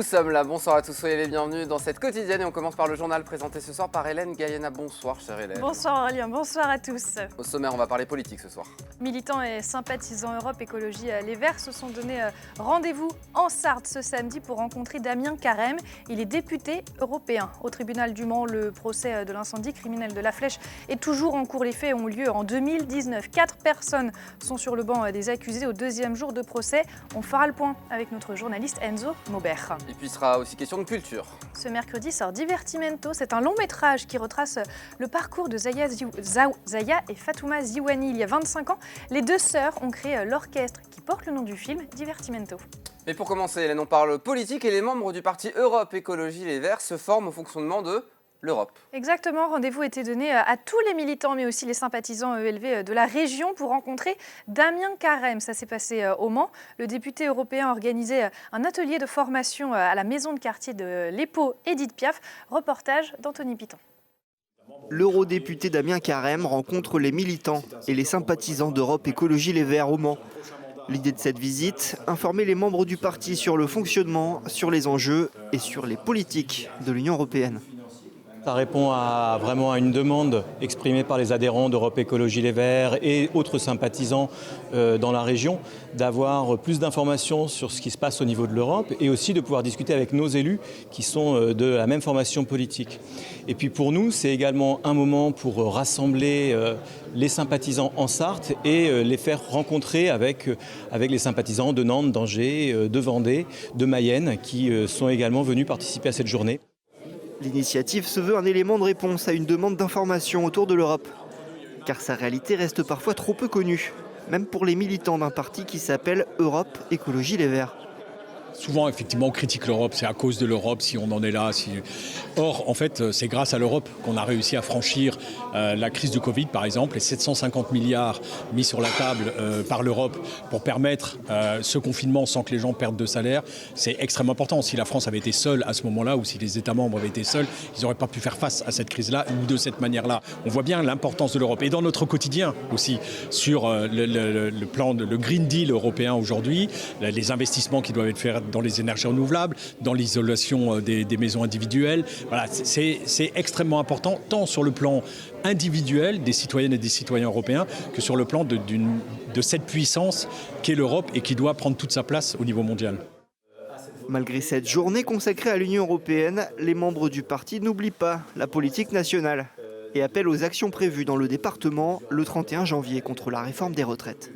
sommes là, bonsoir à tous, soyez les bienvenus dans cette quotidienne et on commence par le journal présenté ce soir par Hélène Gaïana. Bonsoir chère Hélène. Bonsoir Aurélien, bonsoir à tous. Au sommaire, on va parler politique ce soir. Militants et sympathisants Europe Écologie Les Verts se sont donné rendez-vous en Sarthe ce samedi pour rencontrer Damien Carême. Il est député européen. Au tribunal du Mans, le procès de l'incendie criminel de La Flèche est toujours en cours. Les faits ont lieu en 2019. 4 personnes sont sur le banc des accusés au deuxième jour de procès. On fera le point avec notre journaliste Enzo Maubert. Et puis il sera aussi question de culture. Ce mercredi sort Divertimento. C'est un long métrage qui retrace le parcours de Zaya et Fatouma Ziouani. Il y a 25 ans, les deux sœurs ont créé l'orchestre qui porte le nom du film, Divertimento. Et pour commencer, Hélène, on parle politique et les membres du parti Europe Écologie Les Verts se forment au fonctionnement de l'Europe. Exactement, rendez-vous était donné à tous les militants mais aussi les sympathisants ELV de la région pour rencontrer Damien Carême. Ça s'est passé au Mans. Le député européen a organisé un atelier de formation à la maison de quartier de l'EPO Édith Piaf. Reportage d'Anthony Piton. L'eurodéputé Damien Carême rencontre les militants et les sympathisants d'Europe Écologie Les Verts au Mans. L'idée de cette visite, informer les membres du parti sur le fonctionnement, sur les enjeux et sur les politiques de l'Union européenne. Ça répond vraiment à une demande exprimée par les adhérents d'Europe Écologie Les Verts et autres sympathisants dans la région, d'avoir plus d'informations sur ce qui se passe au niveau de l'Europe et aussi de pouvoir discuter avec nos élus qui sont de la même formation politique. Et puis pour nous, c'est également un moment pour rassembler les sympathisants en Sarthe et les faire rencontrer avec les sympathisants de Nantes, d'Angers, de Vendée, de Mayenne qui sont également venus participer à cette journée. L'initiative se veut un élément de réponse à une demande d'information autour de l'Europe. Car sa réalité reste parfois trop peu connue, même pour les militants d'un parti qui s'appelle Europe Écologie Les Verts. Souvent, effectivement, on critique l'Europe, c'est à cause de l'Europe si on en est là. Or, en fait, c'est grâce à l'Europe qu'on a réussi à franchir la crise du Covid, par exemple, les 750 milliards mis sur la table par l'Europe pour permettre ce confinement sans que les gens perdent de salaire. C'est extrêmement important. Si la France avait été seule à ce moment-là, ou si les États membres avaient été seuls, ils n'auraient pas pu faire face à cette crise-là ou de cette manière-là. On voit bien l'importance de l'Europe. Et dans notre quotidien aussi, sur le plan, le Green Deal européen aujourd'hui, les investissements qui doivent être faits dans les énergies renouvelables, dans l'isolation des maisons individuelles. Voilà, c'est extrêmement important, tant sur le plan individuel des citoyennes et des citoyens européens que sur le plan de cette puissance qu'est l'Europe et qui doit prendre toute sa place au niveau mondial. Malgré cette journée consacrée à l'Union européenne, les membres du parti n'oublient pas la politique nationale et appellent aux actions prévues dans le département le 31 janvier contre la réforme des retraites.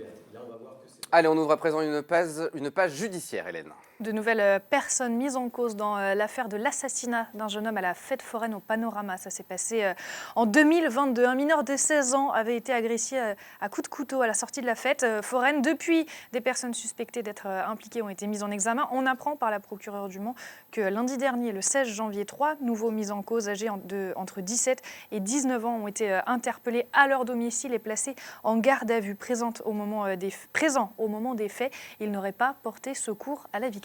Allez, on ouvre à présent une page judiciaire, Hélène. De nouvelles personnes mises en cause dans l'affaire de l'assassinat d'un jeune homme à la fête foraine au Panorama. Ça s'est passé en 2022. Un mineur de 16 ans avait été agressé à coups de couteau à la sortie de la fête foraine. Depuis, des personnes suspectées d'être impliquées ont été mises en examen. On apprend par la procureure du Mans que lundi dernier, le 16 janvier, 3 nouveaux mis en cause âgés entre 17 et 19 ans ont été interpellés à leur domicile et placés en garde à vue. Présents au moment des faits, ils n'auraient pas porté secours à la victime.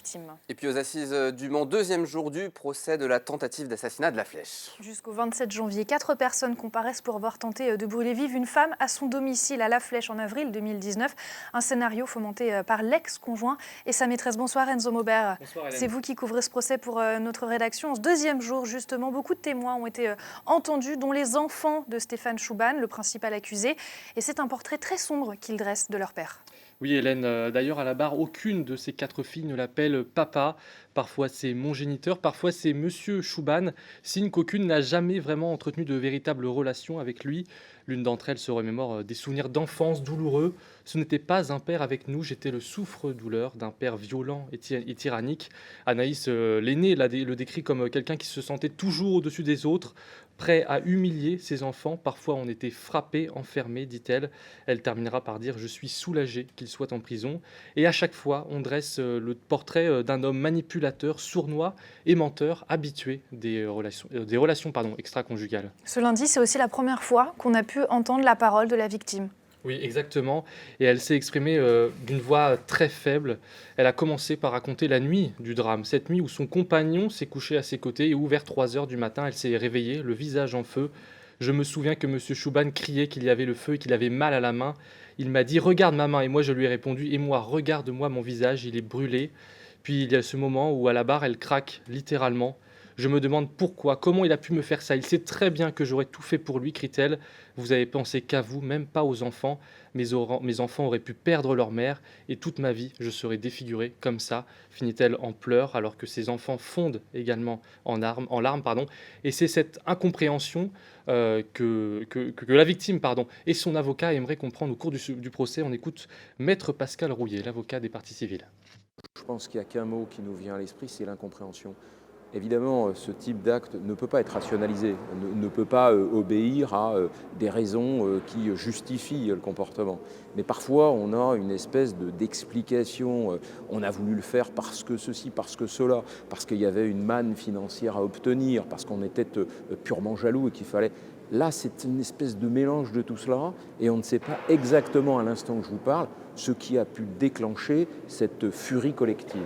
Et puis aux assises du Mans, deuxième jour du procès de la tentative d'assassinat de La Flèche. Jusqu'au 27 janvier, 4 personnes comparaissent pour avoir tenté de brûler vive une femme à son domicile à La Flèche en avril 2019. Un scénario fomenté par l'ex-conjoint et sa maîtresse. Bonsoir Enzo Maubert. Bonsoir Hélène. C'est vous qui couvrez ce procès pour notre rédaction. En ce deuxième jour, justement, beaucoup de témoins ont été entendus, dont les enfants de Stéphane Chouban, le principal accusé. Et c'est un portrait très sombre qu'ils dressent de leur père. Oui Hélène, d'ailleurs à la barre, aucune de ces 4 filles ne l'appelle papa. Parfois c'est mon géniteur, parfois c'est monsieur Chouban, signe qu'aucune n'a jamais vraiment entretenu de véritables relations avec lui. L'une d'entre elles se remémore des souvenirs d'enfance douloureux. Ce n'était pas un père avec nous, j'étais le souffre-douleur d'un père violent et tyrannique. Anaïs, l'aînée, le décrit comme quelqu'un qui se sentait toujours au-dessus des autres, prêt à humilier ses enfants. Parfois on était frappé, enfermé, dit-elle. Elle terminera par dire « Je suis soulagée qu'il soit en prison ». Et à chaque fois, on dresse le portrait d'un homme manipulateur, sournois et menteur, habitué des relations extra-conjugales. Ce lundi, c'est aussi la première fois qu'on a pu entendre la parole de la victime. Oui, exactement. Et elle s'est exprimée d'une voix très faible. Elle a commencé par raconter la nuit du drame, cette nuit où son compagnon s'est couché à ses côtés et où vers 3 heures du matin, elle s'est réveillée, le visage en feu. Je me souviens que M. Chouban criait qu'il y avait le feu et qu'il avait mal à la main. Il m'a dit « Regarde ma main » et moi je lui ai répondu « Et moi, regarde-moi mon visage, il est brûlé ». Puis il y a ce moment où à la barre, elle craque littéralement. Je me demande pourquoi, comment il a pu me faire ça. Il sait très bien que j'aurais tout fait pour lui, crie-t-elle. Vous avez pensé qu'à vous, même pas aux enfants. Mes enfants auraient pu perdre leur mère et toute ma vie, je serais défigurée comme ça, finit-elle en pleurs alors que ses enfants fondent également en larmes. Et c'est cette incompréhension que la victime et son avocat aimeraient comprendre au cours du procès. On écoute Maître Pascal Rouillet, l'avocat des parties civiles. Je pense qu'il n'y a qu'un mot qui nous vient à l'esprit, c'est l'incompréhension. Évidemment, ce type d'acte ne peut pas être rationalisé, ne peut pas obéir à des raisons qui justifient le comportement. Mais parfois, on a une espèce d'explication. On a voulu le faire parce que ceci, parce que cela, parce qu'il y avait une manne financière à obtenir, parce qu'on était purement jaloux et qu'il fallait... Là, c'est une espèce de mélange de tout cela et on ne sait pas exactement à l'instant où je vous parle ce qui a pu déclencher cette furie collective.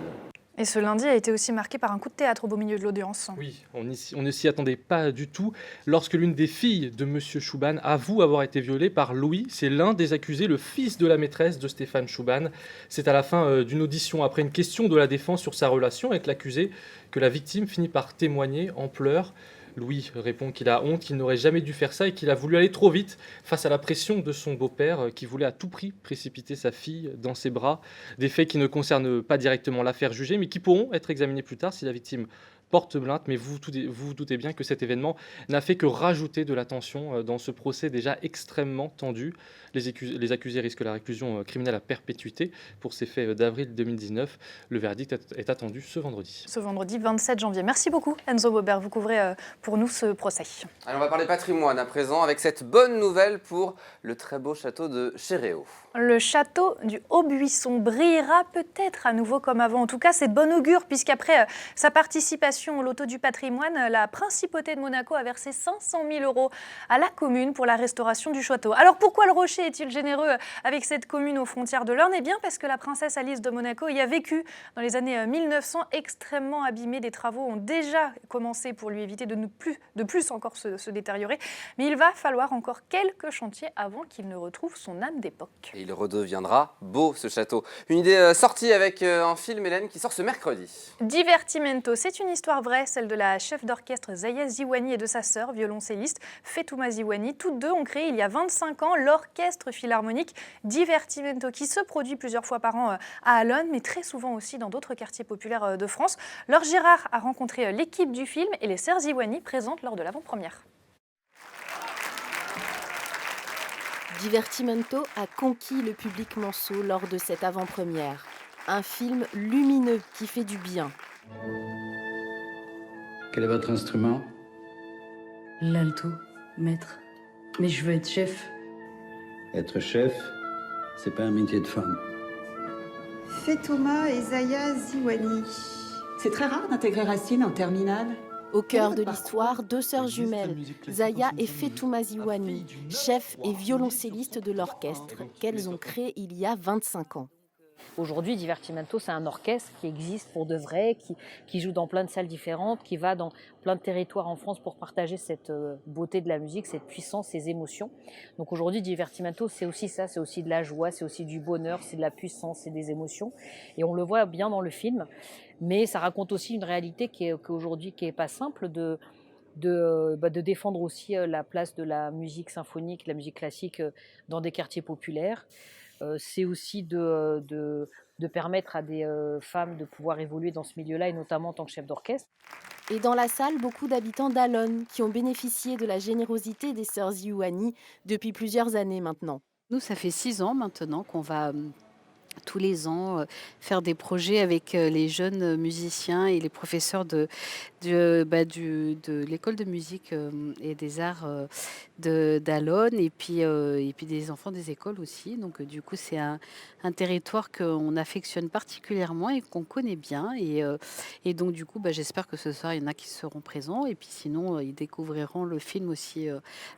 Et ce lundi a été aussi marqué par un coup de théâtre au beau milieu de l'audience. Oui, on ne s'y attendait pas du tout lorsque l'une des filles de M. Schuban avoue avoir été violée par Louis. C'est l'un des accusés, le fils de la maîtresse de Stéphane Schuban. C'est à la fin d'une audition, après une question de la défense sur sa relation avec l'accusé, que la victime finit par témoigner en pleurs. Louis répond qu'il a honte, qu'il n'aurait jamais dû faire ça et qu'il a voulu aller trop vite face à la pression de son beau-père qui voulait à tout prix précipiter sa fille dans ses bras. Des faits qui ne concernent pas directement l'affaire jugée mais qui pourront être examinés plus tard si la victime porte plainte. Mais vous vous doutez bien que cet événement n'a fait que rajouter de la tension dans ce procès déjà extrêmement tendu. Les accusés risquent la réclusion criminelle à perpétuité pour ces faits d'avril 2019. Le verdict est attendu ce vendredi. Ce vendredi 27 janvier. Merci beaucoup Enzo Bobert, vous couvrez pour nous ce procès. Alors on va parler patrimoine à présent avec cette bonne nouvelle pour le très beau château de Chéréo. Le château du Haut-Buisson brillera peut-être à nouveau comme avant. En tout cas, c'est de bon augure puisqu'après sa participation au loto du patrimoine, la principauté de Monaco a versé 500 000 € à la commune pour la restauration du château. Alors pourquoi le Rocher est-il généreux avec cette commune aux frontières de l'Orne ? Eh bien parce que la princesse Alice de Monaco y a vécu dans les années 1900, extrêmement abîmée. Des travaux ont déjà commencé pour lui éviter de plus encore se détériorer. Mais il va falloir encore quelques chantiers avant qu'il ne retrouve son âme d'époque. Et il redeviendra beau ce château. Une idée sortie avec un film, Hélène, qui sort ce mercredi. Divertimento, c'est une histoire vraie, celle de la chef d'orchestre Zaya Ziwani et de sa sœur, violoncelliste Fetouma Ziwani. Toutes deux ont créé il y a 25 ans l'orchestre philharmonique Divertimento qui se produit plusieurs fois par an à Allonne, mais très souvent aussi dans d'autres quartiers populaires de France. Laure Girard a rencontré l'équipe du film et les sœurs Ziwani présentes lors de l'avant-première. Divertimento a conquis le public manceau lors de cette avant-première. Un film lumineux qui fait du bien. Quel est votre instrument ? L'alto, maître. Mais je veux être chef. Être chef, c'est pas un métier de femme. Fetouma et Zaya Ziwani. C'est très rare d'intégrer Racine en terminale. Au cœur de l'histoire, deux sœurs jumelles, Zaya et Fetouma Ziwani, chefs et violoncellistes de l'orchestre qu'elles ont créé il y a 25 ans. Aujourd'hui, Divertimento, c'est un orchestre qui existe pour de vrai, qui joue dans plein de salles différentes, qui va dans plein de territoires en France pour partager cette beauté de la musique, cette puissance, ces émotions. Donc aujourd'hui, Divertimento, c'est aussi ça, c'est aussi de la joie, c'est aussi du bonheur, c'est de la puissance, c'est des émotions. Et on le voit bien dans le film, mais ça raconte aussi une réalité qui est pas simple de défendre aussi la place de la musique symphonique, la musique classique dans des quartiers populaires. C'est aussi de permettre à des femmes de pouvoir évoluer dans ce milieu-là, et notamment en tant que chef d'orchestre. Et dans la salle, beaucoup d'habitants d'Allonne qui ont bénéficié de la générosité des sœurs Ziwani depuis plusieurs années maintenant. Nous, ça fait 6 ans maintenant qu'on va tous les ans faire des projets avec les jeunes musiciens et les professeurs de l'école de musique et des arts d'Allonne et puis des enfants des écoles aussi. Donc du coup, c'est un territoire qu'on affectionne particulièrement et qu'on connaît bien. Et donc du coup, j'espère que ce soir, il y en a qui seront présents. Et puis sinon, ils découvriront le film aussi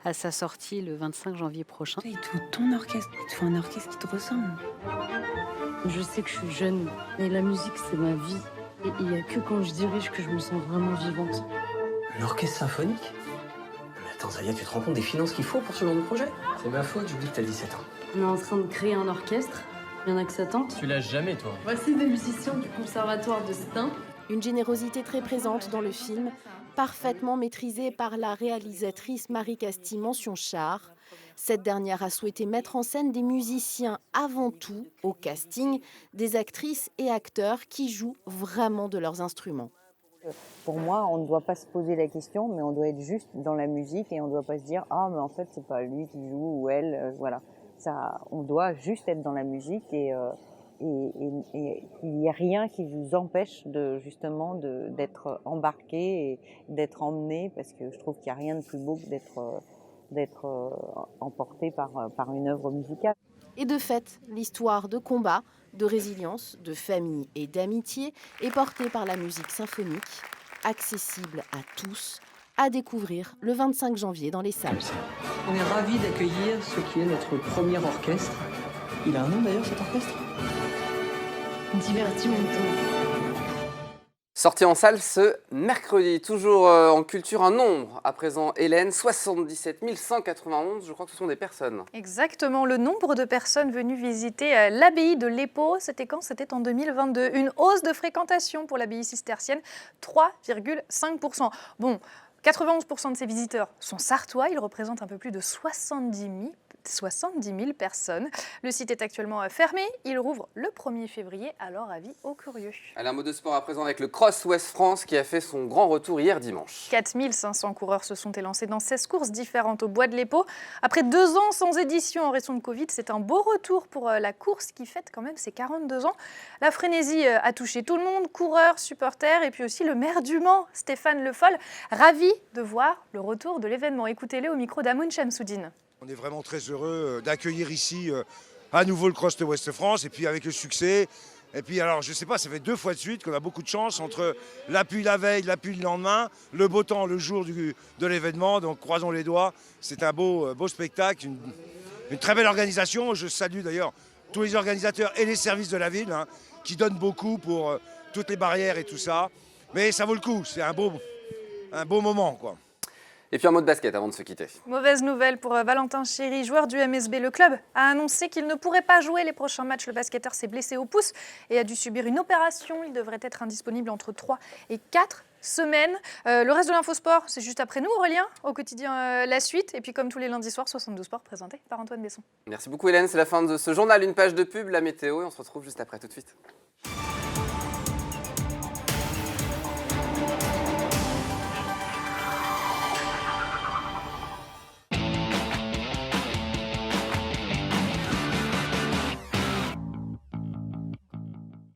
à sa sortie le 25 janvier prochain. Il te faut ton orchestre, il te faut un orchestre qui te ressemble. Je sais que je suis jeune, mais la musique, c'est ma vie. Et il n'y a que quand je dirige que je me sens vraiment vivante. Un orchestre symphonique ? Mais attends, Zaya, tu te rends compte des finances qu'il faut pour ce genre de projet ? C'est ma faute, j'oublie que t'as 17 ans. On est en train de créer un orchestre Il y en a que ça tente. Tu lâches jamais, toi. Voici des musiciens du conservatoire de Stein. Une générosité très présente dans le film, parfaitement maîtrisée par la réalisatrice Marie Castille mention char. Cette dernière a souhaité mettre en scène des musiciens avant tout, au casting, des actrices et acteurs qui jouent vraiment de leurs instruments. Pour moi, on ne doit pas se poser la question, mais on doit être juste dans la musique et on ne doit pas se dire « Ah, mais en fait, c'est pas lui qui joue ou elle. Voilà. Ça, on doit juste être dans la musique et il n'y a rien qui vous empêche justement d'être embarqué et d'être emmené, parce que je trouve qu'il n'y a rien de plus beau que d'être emporté par une œuvre musicale. Et de fait, l'histoire de combat, de résilience, de famille et d'amitié est portée par la musique symphonique, accessible à tous, à découvrir le 25 janvier dans les salles. On est ravis d'accueillir ce qui est notre premier orchestre. Il a un nom d'ailleurs, cet orchestre? Divertimento. Sortie en salle ce mercredi, toujours en culture, un nombre. À présent, Hélène, 77 191, je crois que ce sont des personnes. Exactement, le nombre de personnes venues visiter l'abbaye de Leppo, c'était quand? C'était en 2022. Une hausse de fréquentation pour l'abbaye cistercienne, 3,5%. Bon, 91% de ces visiteurs sont sartois, ils représentent un peu plus de 70 000 personnes. Le site est actuellement fermé, il rouvre le 1er février, alors avis aux curieux. Allez, un mot de sport à présent avec le Cross Ouest France qui a fait son grand retour hier dimanche. 4500 coureurs se sont élancés dans 16 courses différentes au Bois de Leppo. Après 2 ans sans édition en raison de Covid, c'est un beau retour pour la course qui fête quand même ses 42 ans. La frénésie a touché tout le monde, coureurs, supporters et puis aussi le maire du Mans, Stéphane Le Foll, ravi de voir le retour de l'événement. Écoutez-le au micro d'Amoun Chamsoudine. On est vraiment très heureux d'accueillir ici à nouveau le Cross Ouest France et puis avec le succès. Et puis alors je sais pas, ça fait 2 fois de suite qu'on a beaucoup de chance entre la pluie la veille, la pluie le lendemain, le beau temps le jour de l'événement. Donc croisons les doigts, c'est un beau spectacle, une très belle organisation. Je salue d'ailleurs tous les organisateurs et les services de la ville qui donnent beaucoup pour toutes les barrières et tout ça. Mais ça vaut le coup, c'est un beau moment, quoi. Et puis un mot de basket avant de se quitter. Mauvaise nouvelle pour Valentin Chéry, joueur du MSB. Le club a annoncé qu'il ne pourrait pas jouer les prochains matchs. Le basketteur s'est blessé au pouce et a dû subir une opération. Il devrait être indisponible entre 3 et 4 semaines. Le reste de l'infosport, c'est juste après nous, Aurélien. Au quotidien, la suite. Et puis comme tous les lundis soirs, 72 Sports présenté par Antoine Besson. Merci beaucoup Hélène, c'est la fin de ce journal. Une page de pub, la météo et on se retrouve juste après, tout de suite.